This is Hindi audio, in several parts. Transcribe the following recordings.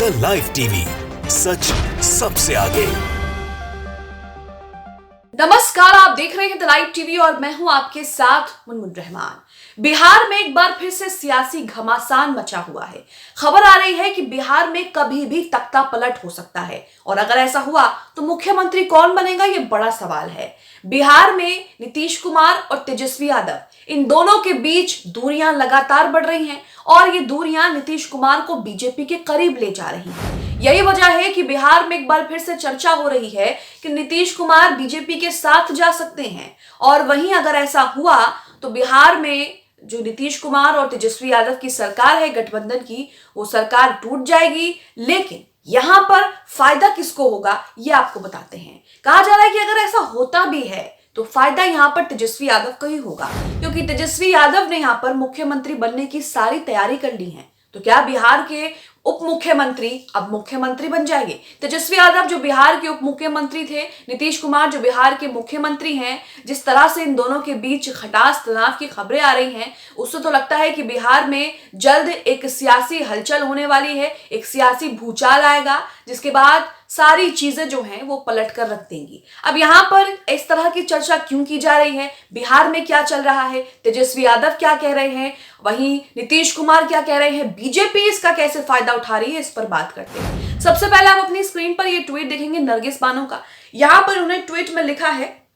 द लाइव टीवी, सच सबसे आगे। नमस्कार, आप देख रहे हैं द लाइव टीवी और मैं हूं आपके साथ मुनमुन रहमान। बिहार में एक बार फिर से सियासी घमासान मचा हुआ है। खबर आ रही है कि बिहार में कभी भी तख्ता पलट हो सकता है और अगर ऐसा हुआ तो मुख्यमंत्री कौन बनेगा, ये बड़ा सवाल है। बिहार में नीतीश कुमार और तेजस्वी यादव, इन दोनों के बीच दूरियां लगातार बढ़ रही हैं और ये दूरियां नीतीश कुमार को बीजेपी के करीब ले जा रही हैं। यही वजह है कि बिहार में एक बार फिर से चर्चा हो रही है कि नीतीश कुमार बीजेपी के साथ जा सकते हैं और वहीं अगर ऐसा हुआ तो बिहार में जो नीतीश कुमार और तेजस्वी यादव की सरकार है गठबंधन की, वो सरकार टूट जाएगी। लेकिन यहां पर फायदा किसको होगा, ये आपको बताते हैं। कहा जा रहा है कि अगर ऐसा होता भी है तो फायदा यहां पर तेजस्वी यादव का ही होगा, क्योंकि तेजस्वी यादव ने यहां पर मुख्यमंत्री बनने की सारी तैयारी कर ली है। तो क्या बिहार के उप मुख्यमंत्री अब मुख्यमंत्री बन जाएंगे? तेजस्वी यादव जो बिहार के उप मुख्यमंत्री थे, नीतीश कुमार जो बिहार के मुख्यमंत्री हैं, जिस तरह से इन दोनों के बीच खटास तनाव की खबरें आ रही हैं, उससे तो लगता है कि बिहार में जल्द एक सियासी हलचल होने वाली है, एक सियासी भूचाल आएगा, जिसके बाद सारी चीजें जो हैं वो पलट कर रख देंगी। अब यहाँ पर इस तरह की चर्चा क्यों की जा रही है, बिहार में क्या चल रहा है, तेजस्वी यादव क्या कह रहे हैं, वहीं नीतीश कुमार क्या कह रहे हैं, बीजेपी इसका कैसे फायदा उठा रही है, इस पर बात करते हैं। सबसे पहले आप अपनी स्क्रीन पर ये ट्वीट देखेंगे नरगिस बानो का। यहां पर उन्होंने ट्वीट में लिखा है,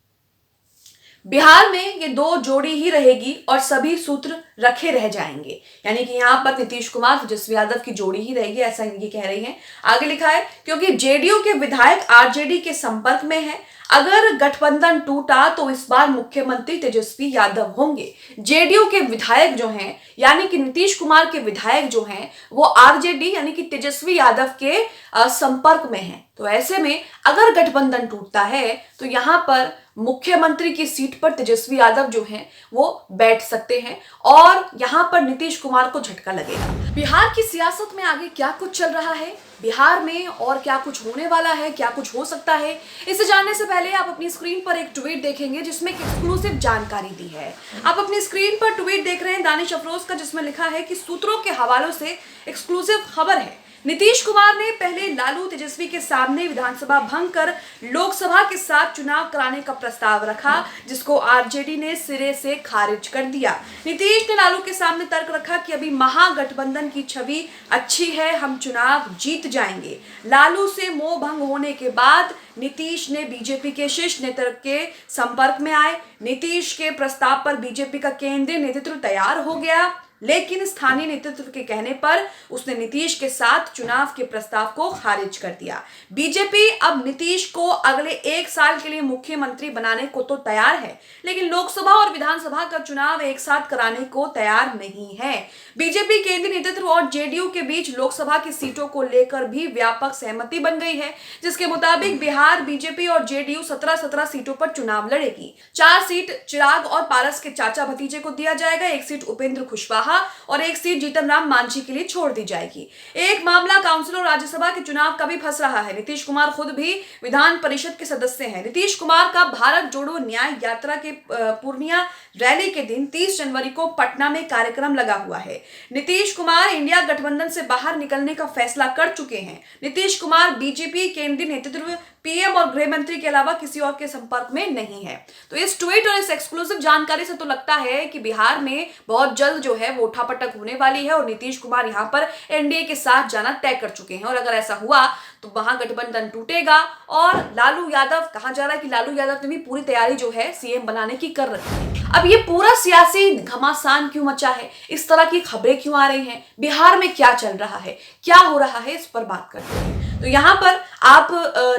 बिहार में ये दो जोड़ी ही रहेगी और सभी सूत्र रखे रह जाएंगे। यानी कि यहाँ पर नीतीश कुमार तेजस्वी यादव की जोड़ी ही रहेगी, ऐसा ये कह रही हैं। आगे लिखा है, क्योंकि जेडीयू के विधायक आरजेडी के संपर्क में है, अगर गठबंधन टूटा तो इस बार मुख्यमंत्री तेजस्वी यादव होंगे। जेडीयू के विधायक जो हैं, यानी कि नीतीश कुमार के विधायक जो हैं, वो आरजेडी यानी कि तेजस्वी यादव के संपर्क में हैं। तो ऐसे में अगर गठबंधन टूटता है तो यहाँ पर मुख्यमंत्री की सीट पर तेजस्वी यादव जो हैं वो बैठ सकते हैं और यहाँ पर नीतीश कुमार को झटका लगेगा। बिहार की सियासत में आगे क्या कुछ चल रहा है, बिहार में और क्या कुछ होने वाला है, क्या कुछ हो सकता है, इसे जानने से पहले आप अपनी स्क्रीन पर एक ट्वीट देखेंगे जिसमें एक एक्सक्लूसिव जानकारी दी है। आप अपनी स्क्रीन पर ट्वीट देख रहे हैं दानिश अफरोज का, जिसमें लिखा है कि सूत्रों के हवालों से एक्सक्लूसिव खबर है, नीतीश कुमार ने पहले लालू तेजस्वी के सामने विधानसभा भंग कर लोकसभा के साथ चुनाव कराने का प्रस्ताव रखा, जिसको आरजेडी ने सिरे से खारिज कर दिया। नीतीश ने लालू के सामने तर्क रखा कि अभी महागठबंधन की छवि अच्छी है, हम चुनाव जीत जाएंगे। लालू से मोह भंग होने के बाद नीतीश ने बीजेपी के शीर्ष नेतृत्व के संपर्क में आए। नीतीश के प्रस्ताव पर बीजेपी का केंद्रीय नेतृत्व तैयार हो गया, लेकिन स्थानीय नेतृत्व के कहने पर उसने नीतीश के साथ चुनाव के प्रस्ताव को खारिज कर दिया। बीजेपी अब नीतीश को अगले 1 साल के लिए मुख्यमंत्री बनाने को तो तैयार है, लेकिन लोकसभा और विधानसभा का चुनाव एक साथ कराने को तैयार नहीं है। बीजेपी केंद्रीय नेतृत्व और जेडीयू के बीच लोकसभा की सीटों को लेकर भी व्यापक सहमति बन गई है, जिसके मुताबिक बिहार बीजेपी और जेडीयू 17 सीटों पर चुनाव लड़ेगी। 4 सीट चिराग और पारस के चाचा भतीजे को दिया जाएगा, 1 सीट उपेंद्र कुशवाहा और 1 सीट जीतन राम मांझी के लिए छोड़ दी जाएगी। एक मामला काउंसिल और राज्यसभा के चुनाव का भी फंस रहा है। नीतीश कुमार खुद भी विधान परिषद के सदस्य हैं। नीतीश कुमार का भारत जोड़ो न्याय यात्रा के पूर्णिया रैली के दिन 30 जनवरी को पटना में कार्यक्रम लगा हुआ है। नीतीश कुमार इंडिया गठबंधन से बाहर निकलने का फैसला कर चुके हैं। नीतीश कुमार बीजेपी केंद्रीय नेतृत्व, पीएम और गृह मंत्री के अलावा किसी और के संपर्क में नहीं है। तो इस ट्वीट और इस एक्सक्लूसिव जानकारी से तो लगता है कि बिहार में बहुत जल्द जो है वो उठापटक होने वाली है और नीतीश कुमार यहाँ पर एनडीए के साथ जाना तय कर चुके हैं। और अगर ऐसा हुआ तो वहां गठबंधन टूटेगा और लालू यादव, कहा जा रहा है कि लालू यादव ने भी पूरी तैयारी जो है सीएम बनाने की कर रखी है। अब ये पूरा सियासी घमासान क्यों मचा है, इस तरह की खबरें क्यों आ रही हैं, बिहार में क्या चल रहा है, क्या हो रहा है, इस पर बात करते हैं। तो यहाँ पर आप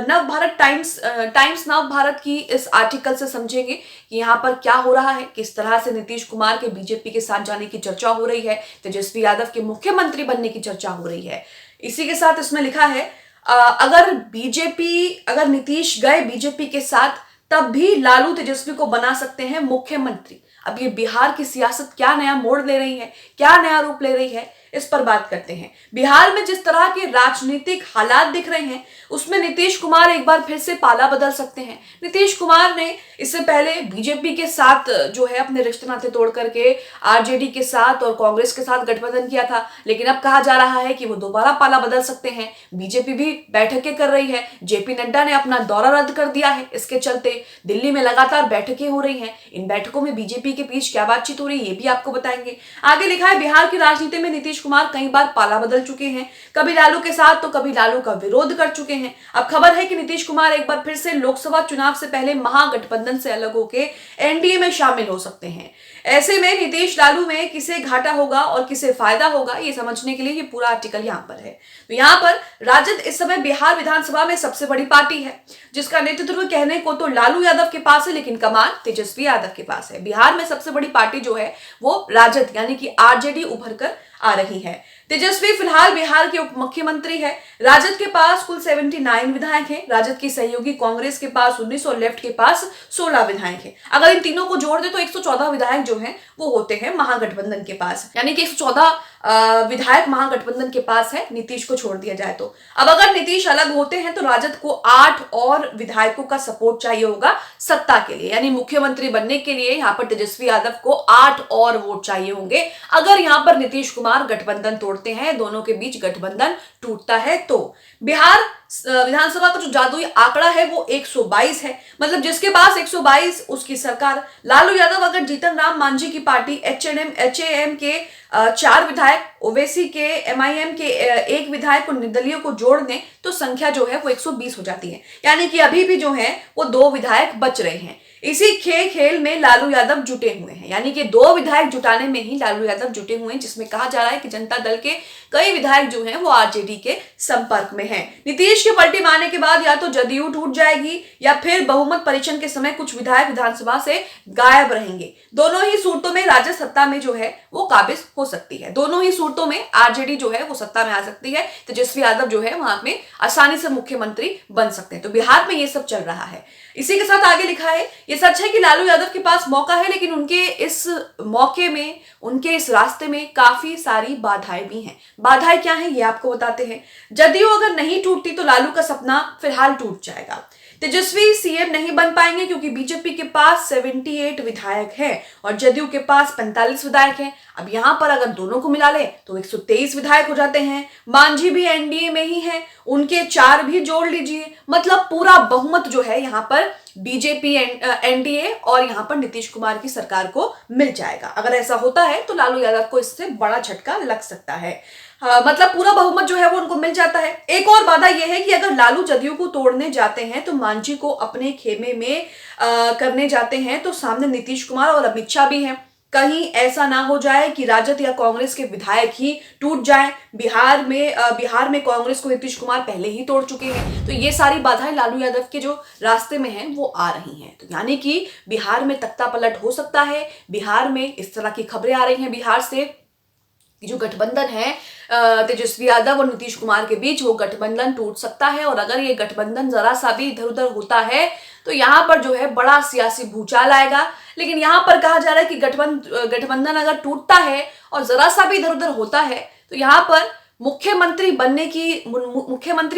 नवभारत टाइम्स नव भारत की इस आर्टिकल से समझेंगे कि यहाँ पर क्या हो रहा है, किस तरह से नीतीश कुमार के बीजेपी के साथ जाने की चर्चा हो रही है, तेजस्वी यादव के मुख्यमंत्री बनने की चर्चा हो रही है। इसी के साथ इसमें लिखा है, अगर नीतीश गए बीजेपी के साथ तब भी लालू तेजस्वी को बना सकते हैं मुख्यमंत्री। अब ये बिहार की सियासत क्या नया मोड़ ले रही है, क्या नया रूप ले रही है, इस पर बात करते हैं। बिहार में जिस तरह के राजनीतिक हालात दिख रहे हैं उसमें नीतीश कुमार एक बार फिर से पाला बदल सकते हैं। नीतीश कुमार ने इससे पहले बीजेपी के साथ जो है अपने रिश्ते नाते तोड़ करके आरजेडी के साथ और कांग्रेस के साथ गठबंधन किया था, लेकिन अब कहा जा रहा है कि वो दोबारा पाला बदल सकते हैं। बीजेपी भी बैठकें कर रही है, जेपी नड्डा ने अपना दौरा रद्द कर दिया है, इसके चलते दिल्ली में लगातार बैठकें हो रही हैं। इन बैठकों में बीजेपी के बीच क्या बातचीत हो रही है ये भी आपको बताएंगे। आगे लिखा है बिहार की राजनीति में नीतीश कुमार कई बार पाला बदल चुके हैं, कभी लालू के साथ तो कभी लालू का विरोध कर चुके हैं। अब खबर है कि नीतीश कुमार एक बार फिर से लोकसभा चुनाव से पहले महागठबंधन से अलग होकर एनडीए में शामिल हो सकते हैं। ऐसे में नीतीश लालू में किसे घाटा होगा और किसे फायदा होगा ये समझने के लिए ये पूरा आर्टिकल यहाँ पर है। तो यहाँ पर राजद इस समय बिहार विधानसभा में सबसे बड़ी पार्टी है, जिसका नेतृत्व कहने को तो लालू यादव के पास है, लेकिन कमान तेजस्वी यादव के पास है। बिहार में सबसे बड़ी पार्टी जो है वो राजद यानी कि आरजेडी उभर कर आ रही है। तेजस्वी फिलहाल बिहार के उप मुख्यमंत्री है। राजद के पास कुल 79 विधायक हैं। राजद की सहयोगी कांग्रेस के पास 19 और लेफ्ट के पास 16 विधायक हैं। अगर इन तीनों को जोड़ दे तो 114 विधायक जो हैं वो होते हैं महागठबंधन के पास, यानी कि 114 विधायक महागठबंधन के पास है नीतीश को छोड़ दिया जाए तो। अब अगर नीतीश अलग होते हैं तो राजद को 8 और विधायकों का सपोर्ट चाहिए होगा सत्ता के लिए, यानी मुख्यमंत्री बनने के लिए यहाँ पर तेजस्वी यादव को 8 और वोट चाहिए होंगे। अगर यहाँ पर नीतीश कुमार गठबंधन तोड़ते हैं, दोनों के बीच गठबंधन टूटता है तो बिहार विधानसभा का जो जादुई आंकड़ा है वो 122 है। मतलब जिसके पास 122 उसकी सरकार। लालू यादव अगर जीतन राम मांझी की पार्टी एचएएम के 4 विधायक, ओवैसी के एमआईएम के 1 विधायक और निर्दलीयों को जोड़ दें तो संख्या जो है वो 120 हो जाती है, यानी कि अभी भी जो है वो 2 विधायक बच रहे हैं। इसी खेल में लालू यादव जुटे हुए हैं, यानी कि 2 विधायक जुटाने में ही लालू यादव जुटे हुए हैं, जिसमें कहा जा रहा है कि जनता दल के कई विधायक जो हैं वो आरजेडी के संपर्क में हैं। नीतीश के पलटी मारने के बाद या तो जदयू टूट जाएगी या फिर बहुमत परीक्षण के समय कुछ विधायक विधानसभा से गायब रहेंगे। दोनों ही सूरतों में राज्य सत्ता में जो है वो काबिज हो सकती है। दोनों ही सूरतों में आरजेडी जो है वो सत्ता में आ सकती है, तेजस्वी यादव जो है वहां में आसानी से मुख्यमंत्री बन सकते हैं। तो बिहार में ये सब चल रहा है। इसी के साथ आगे लिखा है ये सच है कि लालू यादव के पास मौका है, लेकिन उनके इस मौके में, उनके इस रास्ते में काफी सारी बाधाएं भी हैं। बाधाएं क्या हैं ये आपको बताते हैं। जदयू अगर नहीं टूटती तो लालू का सपना फिलहाल टूट जाएगा। तेजस्वी सीएम नहीं बन पाएंगे क्योंकि बीजेपी के पास 78 विधायक हैं और जदयू के पास 45 विधायक हैं। अब यहां पर अगर दोनों को मिला ले तो 123 विधायक हो जाते हैं। मांझी भी एनडीए में ही है, उनके 4 भी जोड़ लीजिए, मतलब पूरा बहुमत जो है यहाँ पर बीजेपी एनडीए और यहाँ पर नीतीश कुमार की सरकार को मिल जाएगा। अगर ऐसा होता है तो लालू यादव को इससे बड़ा झटका लग सकता है। मतलब पूरा बहुमत जो है वो उनको मिल जाता है। एक और बाधा यह है कि अगर लालू जदयू को तोड़ने जाते हैं तो मांझी को अपने खेमे में करने जाते हैं तो सामने नीतीश कुमार और अमित शाह भी हैं। कहीं ऐसा ना हो जाए कि राजद या कांग्रेस के विधायक ही टूट जाएं। बिहार में कांग्रेस को नीतीश कुमार पहले ही तोड़ चुके हैं। तो ये सारी बाधाएं लालू यादव के जो रास्ते में हैं वो आ रही हैं। तो यानी कि बिहार में तख्ता पलट हो सकता है। बिहार में इस तरह की खबरें आ रही हैं बिहार से कि जो गठबंधन है तेजस्वी यादव और नीतीश कुमार के बीच, वो गठबंधन टूट सकता है। और अगर ये गठबंधन जरा सा भी इधर उधर होता है तो यहाँ पर जो है बड़ा सियासी भूचाल आएगा। लेकिन यहाँ पर कहा जा रहा है कि गठबंधन अगर टूटता है और जरा सा भी इधर उधर होता है तो यहाँ पर मुख्यमंत्री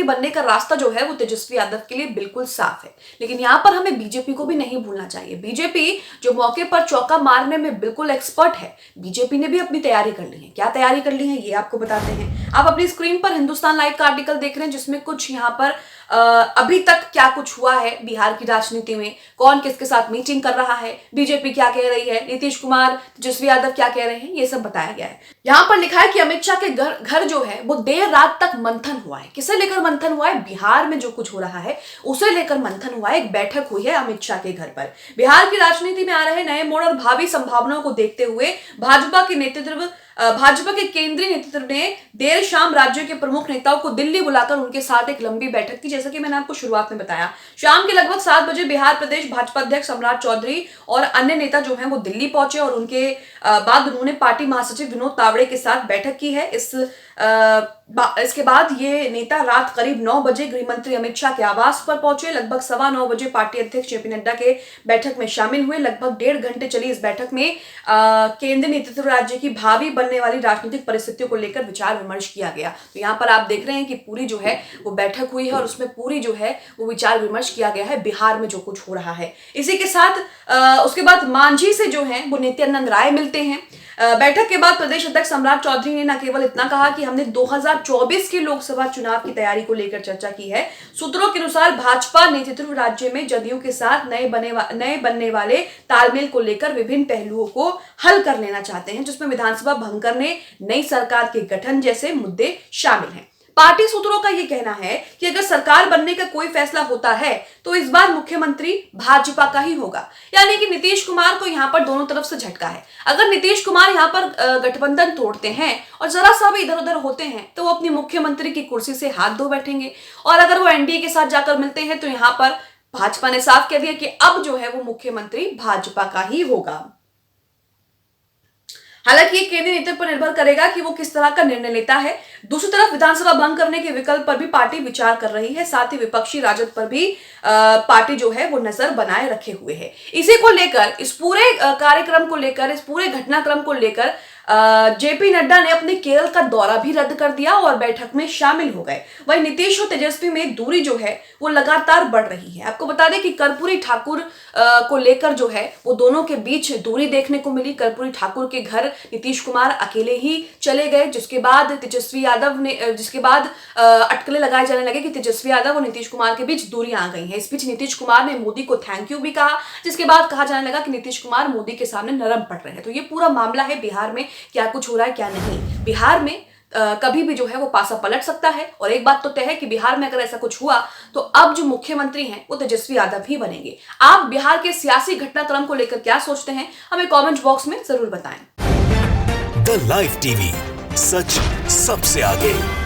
बनने का रास्ता जो है वो तेजस्वी यादव के लिए बिल्कुल साफ है। लेकिन यहाँ पर हमें बीजेपी को भी नहीं भूलना चाहिए। बीजेपी जो मौके पर चौका मारने में बिल्कुल एक्सपर्ट है, बीजेपी ने भी अपनी तैयारी कर ली है। क्या तैयारी कर ली है ये आपको बताते हैं। आप अपनी स्क्रीन पर हिंदुस्तान लाइव का आर्टिकल देख रहे हैं जिसमें कुछ यहाँ पर अभी तक क्या कुछ हुआ है बिहार की राजनीति में, कौन किसके साथ मीटिंग कर रहा है, बीजेपी क्या कह रही है, नीतीश कुमार तेजस्वी यादव क्या कह रहे हैं, ये सब बताया गया है। यहाँ पर लिखा है कि अमित शाह के घर जो है वो देर रात तक मंथन हुआ है। किसे लेकर मंथन हुआ है? बिहार में जो कुछ हो रहा है उसे लेकर मंथन हुआ है। एक बैठक हुई है अमित शाह के घर पर। बिहार की राजनीति में आ रहे नए मोड़ और भावी संभावनाओं को देखते हुए भाजपा के केंद्रीय नेतृत्व ने देर शाम राज्यों के प्रमुख नेताओं को दिल्ली बुलाकर उनके साथ एक लंबी बैठक की। जैसा कि मैंने आपको शुरुआत में बताया, शाम के लगभग 7 बजे बिहार प्रदेश भाजपा अध्यक्ष सम्राट चौधरी और अन्य नेता जो हैं वो दिल्ली पहुंचे और उनके बाद उन्होंने पार्टी महासचिव विनोद तावड़े के साथ बैठक की है। इस इसके बाद ये नेता रात करीब 9 बजे गृह मंत्री अमित शाह के आवास पर पहुंचे। लगभग 9:15 बजे पार्टी अध्यक्ष जेपी नड्डा के बैठक में शामिल हुए। लगभग 1.5 घंटे चली इस बैठक में केंद्रीय नेतृत्व राज्य की भावी बनने वाली राजनीतिक परिस्थितियों को लेकर विचार विमर्श किया गया। तो यहाँ पर आप देख रहे हैं कि पूरी जो है वो बैठक हुई है और उसमें पूरी जो है वो विचार विमर्श किया गया है बिहार में जो कुछ हो रहा है। इसी के साथ उसके बाद मांझी से जो है वो नित्यानंद राय मिलते हैं। बैठक के बाद प्रदेश अध्यक्ष सम्राट चौधरी ने न केवल इतना कहा कि हमने 2024 के लोकसभा चुनाव की तैयारी को लेकर चर्चा की है। सूत्रों के अनुसार भाजपा नेतृत्व राज्य में जदयू के साथ नए बनने वाले तालमेल को लेकर विभिन्न पहलुओं को हल कर लेना चाहते हैं, जिसमें विधानसभा भंग करने, नई सरकार के गठन जैसे मुद्दे शामिल हैं। पार्टी सूत्रों का यह कहना है कि अगर सरकार बनने का कोई फैसला होता है तो इस बार मुख्यमंत्री भाजपा का ही होगा, यानी कि नीतीश कुमार को यहां पर दोनों तरफ से झटका है। अगर नीतीश कुमार यहां पर गठबंधन तोड़ते हैं और जरा सा भी इधर उधर होते हैं तो वो अपनी मुख्यमंत्री की कुर्सी से हाथ धो बैठेंगे, और अगर वो एनडीए के साथ जाकर मिलते हैं तो यहां पर भाजपा ने साफ कह दिया कि अब जो है वो मुख्यमंत्री भाजपा का ही होगा। हालांकि ये केंद्रीय नेतृत्व पर निर्भर करेगा कि वो किस तरह का निर्णय लेता है। दूसरी तरफ विधानसभा भंग करने के विकल्प पर भी पार्टी विचार कर रही है। साथ ही विपक्षी राजद पर भी पार्टी जो है वो नजर बनाए रखे हुए है। इसी को लेकर, इस पूरे कार्यक्रम को लेकर, इस पूरे घटनाक्रम को लेकर जेपी नड्डा ने अपने केरल का दौरा भी रद्द कर दिया और बैठक में शामिल हो गए। वहीं नीतीश और तेजस्वी में दूरी जो है वो लगातार बढ़ रही है। आपको बता दें कि कर्पूरी ठाकुर को लेकर जो है वो दोनों के बीच दूरी देखने को मिली। कर्पूरी ठाकुर के घर नीतीश कुमार अकेले ही चले गए, जिसके बाद अटकलें लगाए जाने लगे कि तेजस्वी यादव और नीतीश कुमार के बीच दूरियां आ गई हैं। इस बीच नीतीश कुमार ने मोदी को थैंक यू भी कहा, जिसके बाद कहा जाने लगा कि नीतीश कुमार मोदी के सामने नरम पड़ रहे हैं। तो ये पूरा मामला है बिहार में, क्या कुछ हो रहा है क्या नहीं। बिहार में कभी भी जो है वो पासा पलट सकता है, और एक बात तो तय है कि बिहार में अगर ऐसा कुछ हुआ तो अब जो मुख्यमंत्री हैं वो तेजस्वी यादव ही बनेंगे। आप बिहार के सियासी घटनाक्रम को लेकर क्या सोचते हैं, हमें कमेंट बॉक्स में जरूर बताएं। द लाइव टीवी, सच सबसे आगे।